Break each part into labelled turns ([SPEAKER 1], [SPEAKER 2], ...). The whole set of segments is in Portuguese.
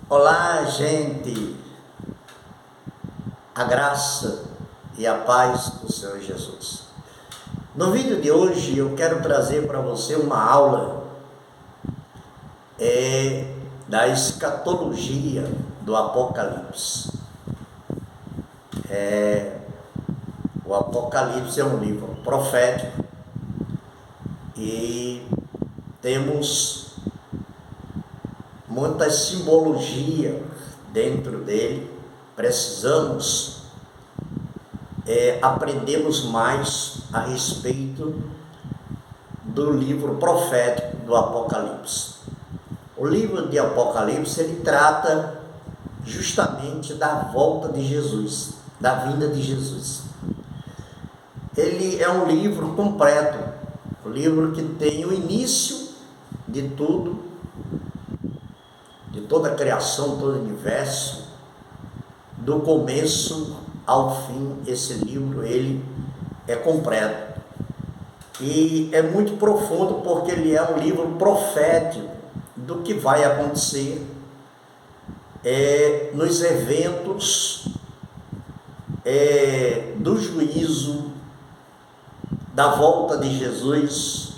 [SPEAKER 1] Olá, gente, a graça e a paz do Senhor Jesus. No vídeo de hoje eu quero trazer para você uma aula da escatologia do Apocalipse. O Apocalipse é um livro profético e temos muita simbologia dentro dele. Precisamos aprendermos mais a respeito do livro profético do Apocalipse. O livro de Apocalipse, ele trata justamente da volta de Jesus, da vinda de Jesus. Ele é um livro completo, um livro que tem o início de tudo, de toda a criação, todo o universo, do começo ao fim. Esse livro, ele é completo e é muito profundo, porque ele é um livro profético do que vai acontecer nos eventos do juízo, da volta de Jesus,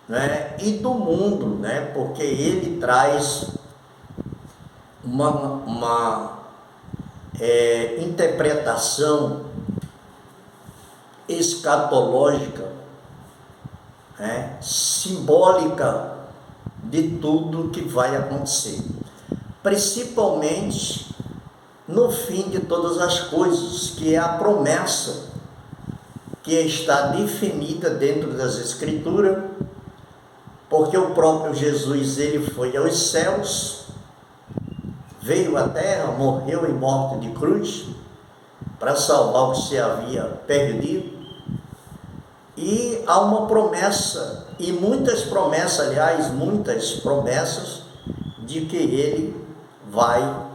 [SPEAKER 1] né? E do mundo, né? Porque ele traz uma interpretação escatológica, né? Simbólica de tudo que vai acontecer, principalmente no fim de todas as coisas, que é a promessa que está definida dentro das Escrituras, porque o próprio Jesus, ele foi aos céus, veio à terra, morreu em morte de cruz para salvar o que se havia perdido, e há uma promessa, e muitas promessas, aliás, muitas promessas, de que ele vai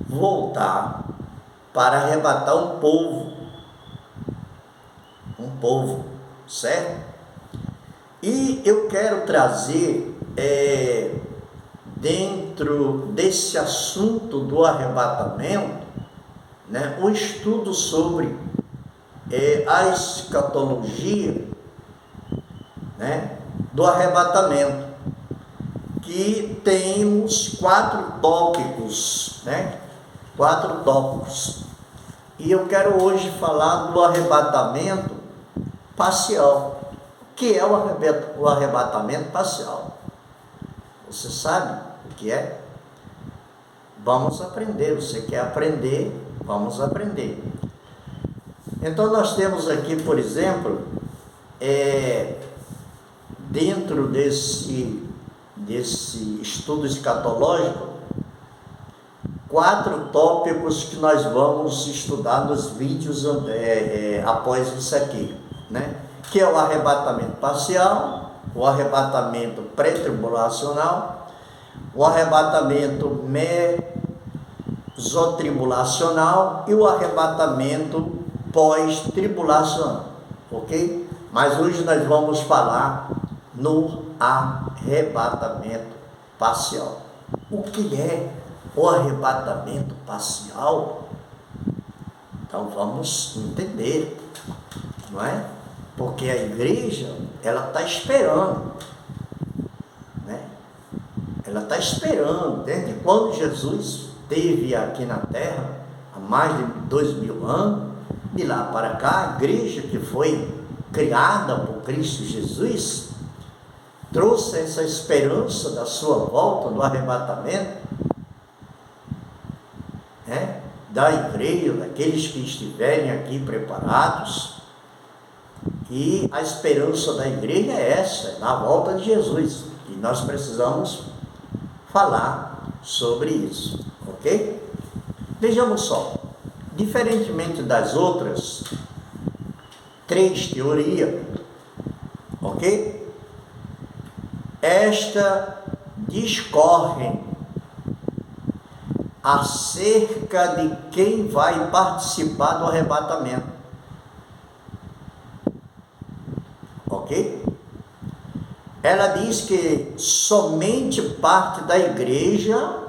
[SPEAKER 1] voltar para arrebatar um povo, certo? E eu quero trazer dentro desse assunto do arrebatamento, né, um estudo sobre a escatologia, né, do arrebatamento, que temos 4 tópicos, né? 4 tópicos. E eu quero hoje falar do arrebatamento parcial. O que é o arrebatamento parcial? Você sabe o que é? Vamos aprender. Você quer aprender? Vamos aprender. Então nós temos aqui, por exemplo, dentro desse estudo escatológico, 4 tópicos que nós vamos estudar nos vídeos após isso aqui, né? Que é o arrebatamento parcial, o arrebatamento pré-tribulacional, o arrebatamento mesotribulacional e o arrebatamento pós-tribulacional, ok? Mas hoje nós vamos falar no arrebatamento parcial. O que é o arrebatamento parcial? Então vamos entender, não é? Porque a igreja, ela está esperando, né? Ela está esperando, desde quando Jesus esteve aqui na terra, há mais de 2000 anos, de lá para cá, a igreja que foi criada por Cristo Jesus, trouxe essa esperança da sua volta, do arrebatamento, né, da igreja, daqueles que estiverem aqui preparados. E a esperança da igreja é essa, na volta de Jesus. E nós precisamos falar sobre isso, ok? Vejamos só, diferentemente das outras 3 teorias, ok? Esta discorrem acerca de quem vai participar do arrebatamento, ok? ela diz que somente parte da igreja,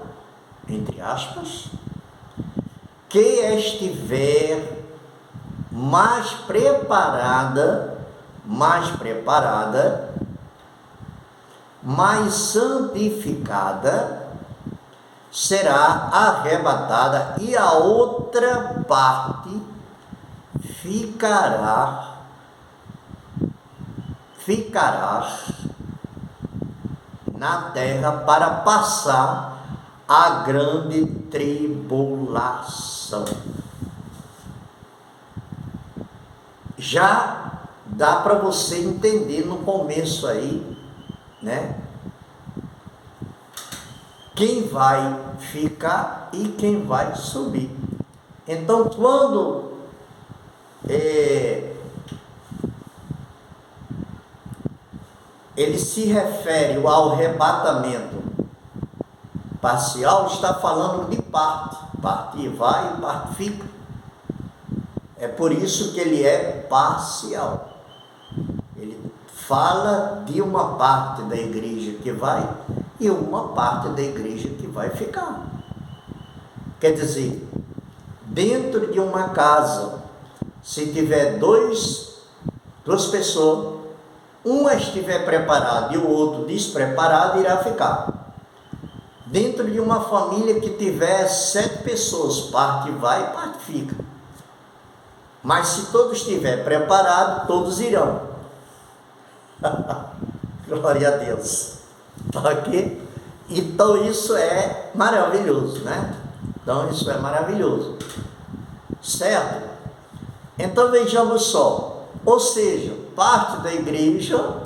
[SPEAKER 1] entre aspas, que estiver mais preparada, mais santificada, será arrebatada, e a outra parte ficará na terra para passar a grande tribulação. Já dá para você entender no começo aí, né? Quem vai ficar e quem vai subir. Então, quando ele se refere ao arrebatamento parcial, está falando de parte. Parte vai e parte fica. É por isso que ele é parcial. Ele fala de uma parte da igreja que vai e uma parte da igreja que vai ficar. Quer dizer, dentro de uma casa, se tiver duas pessoas, uma estiver preparada e o outro despreparado, irá ficar. Dentro de uma família que tiver 7 pessoas, parte vai e parte fica. Mas se todos estiverem preparados, todos irão. Glória a Deus. Ok? Então isso é maravilhoso, né? Então isso é maravilhoso. Certo? Então vejamos só. Ou seja, parte da igreja,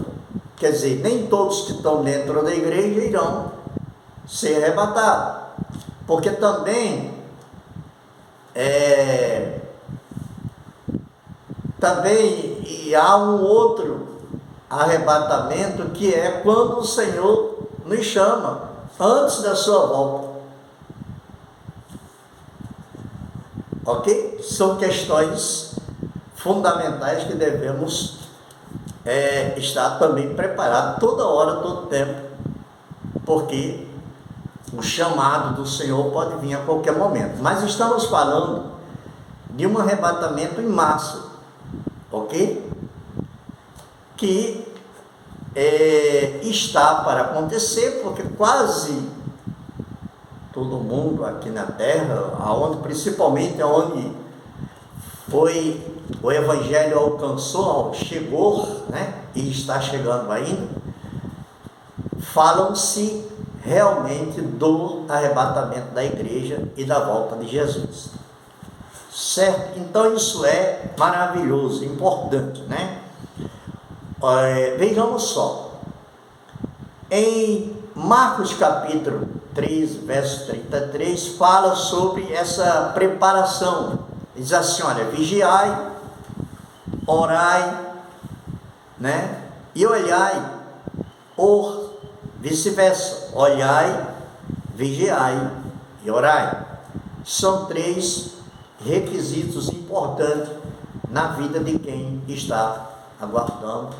[SPEAKER 1] quer dizer, nem todos que estão dentro da igreja irão ser arrebatados. Porque também há um outro arrebatamento, que é quando o Senhor nos chama antes da sua volta. Ok? São questões fundamentais que devemos estar também preparados toda hora, todo tempo, porque o chamado do Senhor pode vir a qualquer momento. Mas estamos falando de um arrebatamento em massa, ok? Que está para acontecer, porque quase todo mundo aqui na terra, principalmente onde o evangelho alcançou, chegou, né? E está chegando ainda, falam-se realmente do arrebatamento da igreja e da volta de Jesus. Certo? Então isso é maravilhoso, importante, né? Vejamos só. Em Marcos capítulo 3, verso 33, fala sobre essa preparação. Diz assim, olha, vigiai, orai, né? E olhai, ou vice-versa, olhai, vigiai e orai. São 3 requisitos importantes na vida de quem está aguardando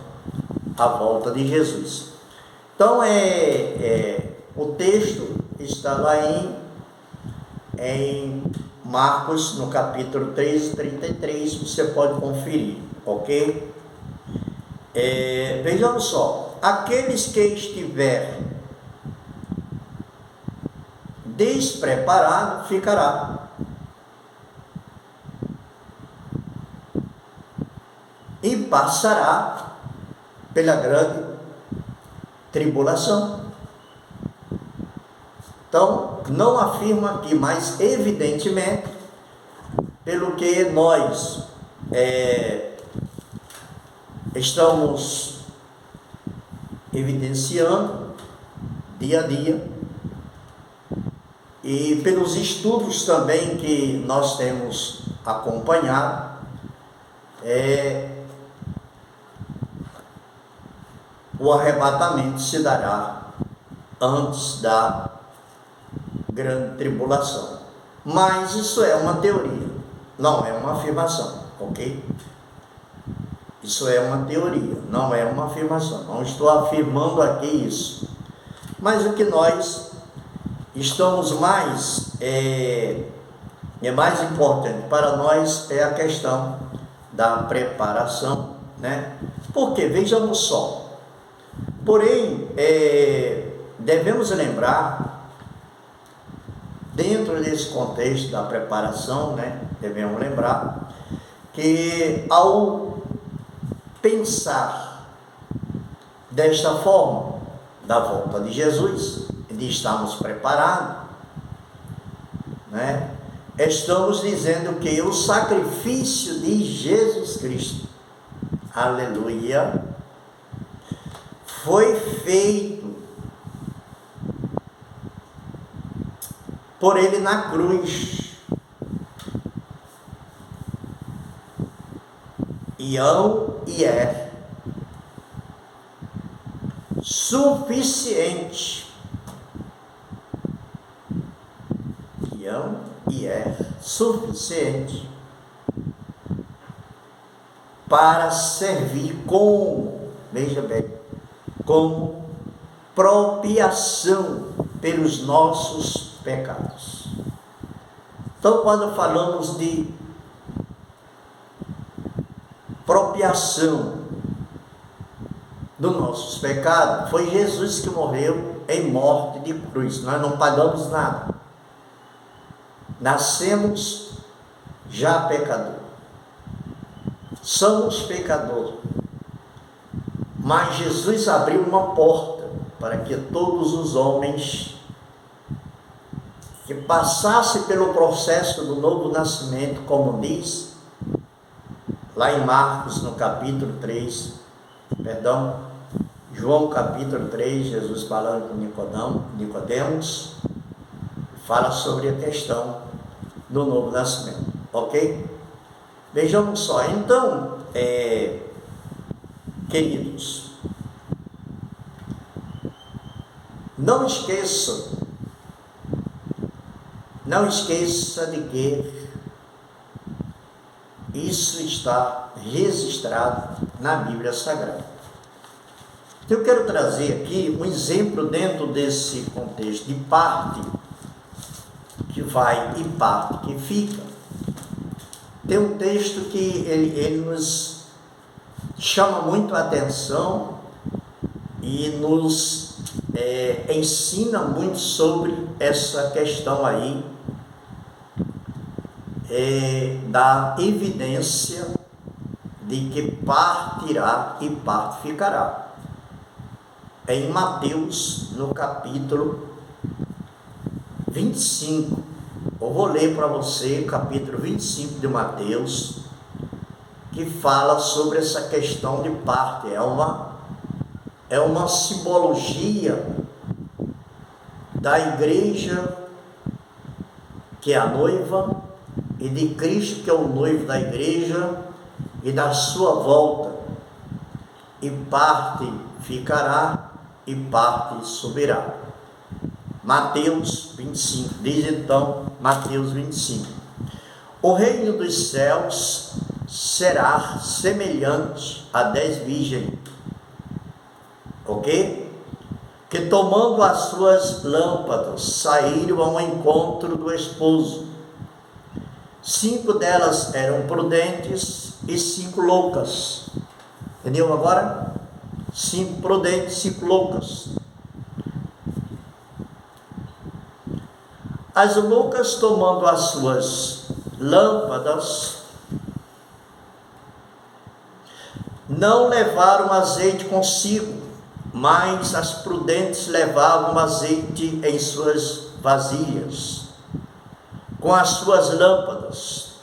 [SPEAKER 1] a volta de Jesus. Então, o texto está lá em Marcos, no capítulo 3, 33, você pode conferir, ok? Vejamos só, aqueles que estiverem despreparados ficará. E passará pela grande tribulação. Então, não afirma aqui, mas evidentemente, pelo que nós estamos evidenciando dia a dia, e pelos estudos também que nós temos acompanhado, o arrebatamento se dará antes da grande tribulação. Mas isso é uma teoria, não é uma afirmação, ok? Isso é uma teoria, não é uma afirmação. Não estou afirmando aqui isso. Mas o que nós estamos mais, mais importante para nós é a questão da preparação, né? Porque, vejamos só, porém, devemos lembrar, dentro desse contexto da preparação, né? Devemos lembrar que ao pensar desta forma, da volta de Jesus, de estarmos preparados, né? Estamos dizendo que o sacrifício de Jesus Cristo, aleluia, foi feito por Ele na cruz. E é suficiente. E é suficiente para servir como, veja bem, como propiação pelos nossos pecados. Então, quando falamos de propiação dos nossos pecados, foi Jesus que morreu em morte de cruz. Nós não pagamos nada. Nascemos já pecador. Somos pecadores. Mas Jesus abriu uma porta para que todos os homens que passassem pelo processo do novo nascimento, como diz lá em Marcos, no capítulo 3, João capítulo 3, Jesus falando com Nicodemos, fala sobre a questão do novo nascimento, ok? Vejamos só, então, queridos, não esqueça de que isso está registrado na Bíblia Sagrada. Eu quero trazer aqui um exemplo dentro desse contexto de parte que vai e parte que fica. Tem um texto que ele nos chama muito a atenção e nos ensina muito sobre essa questão aí da evidência de que parte irá e parte ficará. Em Mateus, no capítulo 25, eu vou ler para você o capítulo 25 de Mateus, que fala sobre essa questão de parte. É uma simbologia da igreja, que é a noiva, e de Cristo, que é o noivo da igreja, e da sua volta. E parte ficará e parte subirá. Mateus 25, diz então Mateus 25: o reino dos céus será semelhante a 10 virgens, ok? Que tomando as suas lâmpadas saíram ao encontro do esposo. 5 delas eram prudentes e 5 loucas. Entendeu agora? 5 prudentes, 5 loucas. As loucas, tomando as suas lâmpadas, não levaram azeite consigo, mas as prudentes levavam azeite em suas vasilhas, com as suas lâmpadas.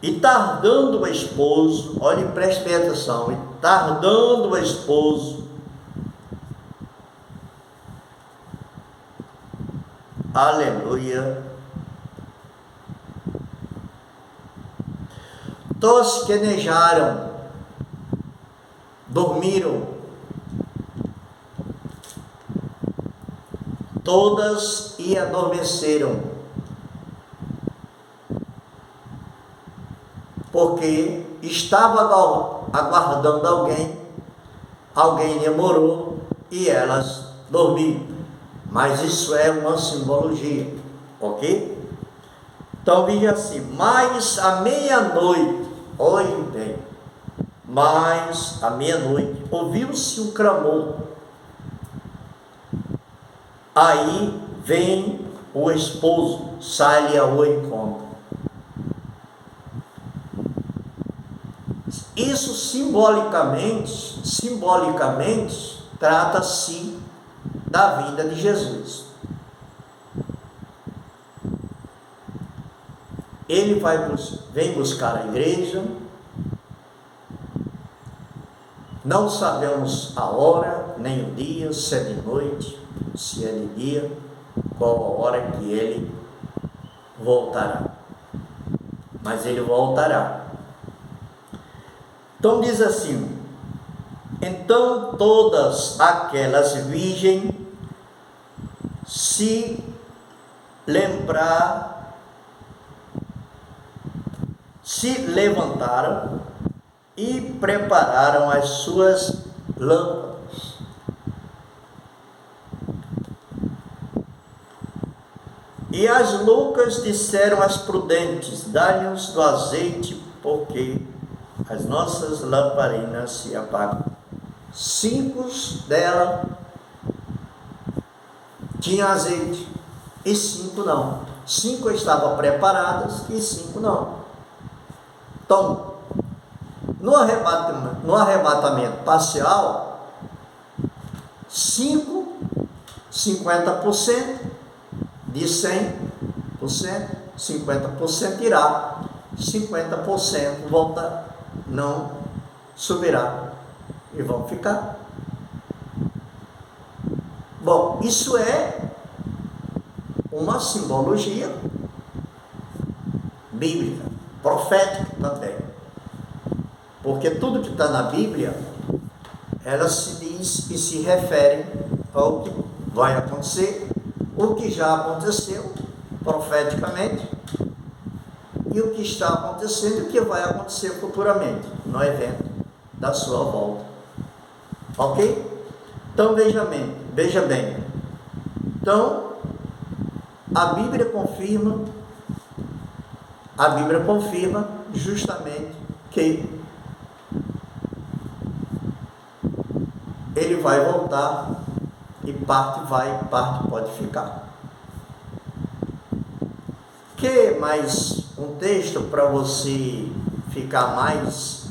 [SPEAKER 1] E tardando o esposo, olhe, preste bem atenção, e tardando o esposo, aleluia, tosquenejaram, dormiram, todas e adormeceram, porque estava aguardando alguém demorou e elas dormiram. Mas isso é uma simbologia, ok? Então veja assim, mas à meia-noite, olhem bem, mas à meia-noite ouviu-se um clamor. Aí vem o esposo, sai-lhe ao encontro. Isso simbolicamente trata-se da vinda de Jesus. Ele vem buscar a igreja. Não sabemos a hora, nem o dia, se é de noite, se é de dia, qual a hora que ele voltará. Mas ele voltará. Então diz assim: então todas aquelas virgens se levantaram e prepararam as suas lâmpadas. E as loucas disseram às prudentes: dá-lhes do azeite, porque as nossas lamparinas se apagam. 5 delas tinham azeite e 5 não. 5 estavam preparadas e 5 não. Então, no arrebatamento parcial, 50% de 100%, 50% irá, 50% volta, não subirá e vão ficar. Bom, isso é uma simbologia bíblica, profética também, porque tudo que está na Bíblia, ela se diz e se refere ao que vai acontecer, o que já aconteceu profeticamente e o que está acontecendo e o que vai acontecer futuramente no evento da sua volta. Ok? Então veja bem. Então a Bíblia confirma justamente que ele vai voltar e parte vai, parte pode ficar. Que mais um texto para você ficar mais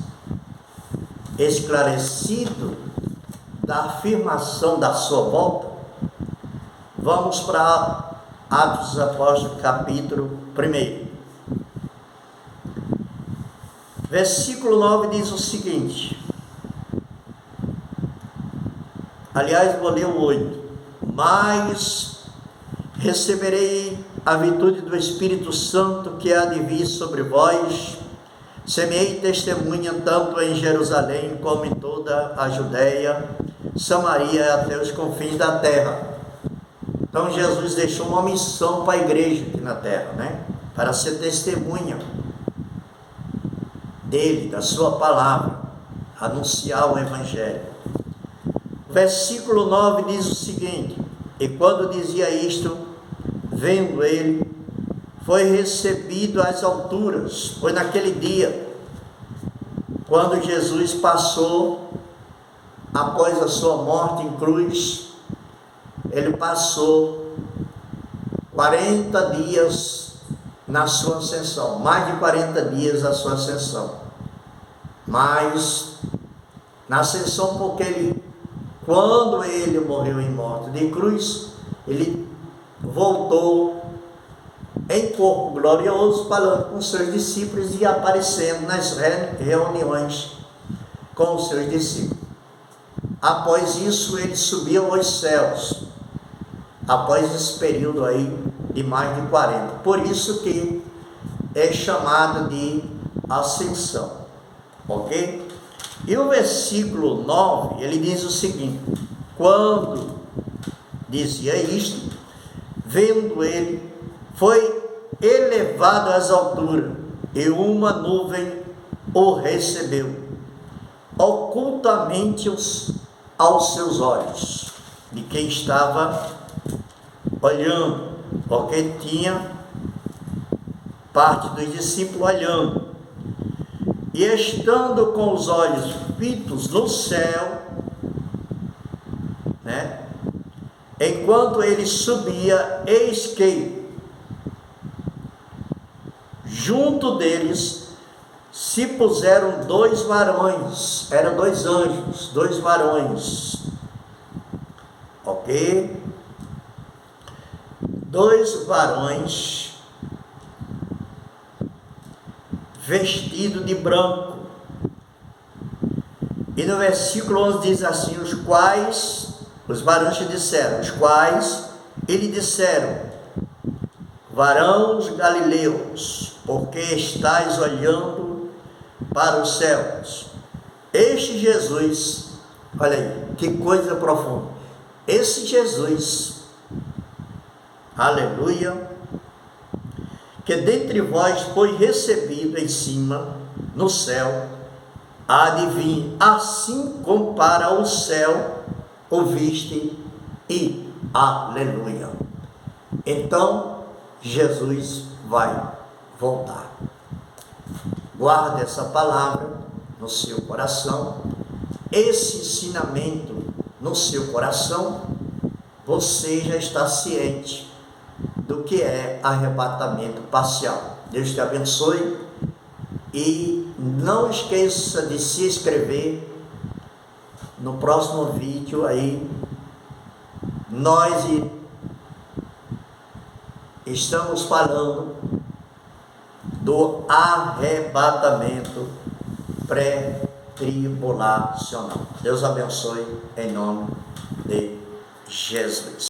[SPEAKER 1] esclarecido da afirmação da sua volta? Vamos para Atos dos Apóstolos, capítulo 1. Versículo 9 diz o seguinte. Aliás, vou ler o 8. Mas receberei a virtude do Espírito Santo que há de vir sobre vós. Semeei testemunha tanto em Jerusalém como em toda a Judéia, Samaria até os confins da terra. Então Jesus deixou uma missão para a igreja aqui na terra, né? Para ser testemunha dele, da sua palavra, anunciar o Evangelho. Versículo 9 diz o seguinte: e quando dizia isto, vendo ele, foi recebido às alturas. Foi naquele dia, quando Jesus passou, após a sua morte em cruz, ele passou 40 dias na sua ascensão, mais de 40 dias a sua ascensão. Mas na ascensão, porque quando ele morreu em morte de cruz, ele voltou em corpo glorioso, falando com seus discípulos e aparecendo nas reuniões com os seus discípulos. Após isso, ele subiu aos céus, após esse período aí de mais de 40. Por isso que é chamado de ascensão, ok? E o versículo 9, ele diz o seguinte: quando dizia isto, vendo ele, foi elevado às alturas, e uma nuvem o recebeu ocultamente aos seus olhos, de quem estava olhando, porque tinha parte dos discípulos olhando, e estando com os olhos fitos no céu, né? Enquanto ele subia, eis que junto deles se puseram dois varões, eram dois anjos, dois varões, ok? Dois varões vestidos de branco. E no versículo 11 diz assim: os varões disseram, os quais ele disseram: varãos galileus, porque estáis olhando para os céus? Este Jesus, olha aí, que coisa profunda, esse Jesus, aleluia, que dentre vós foi recebido em cima, no céu, há de vir, assim como para o céu o viste, e aleluia. Então, Jesus vai voltar. Guarde essa palavra no seu coração, esse ensinamento no seu coração. Você já está ciente do que é arrebatamento parcial. Deus te abençoe e não esqueça de se inscrever. No próximo vídeo aí nós estamos falando do arrebatamento pré-tribulacional. Deus abençoe em nome de Jesus.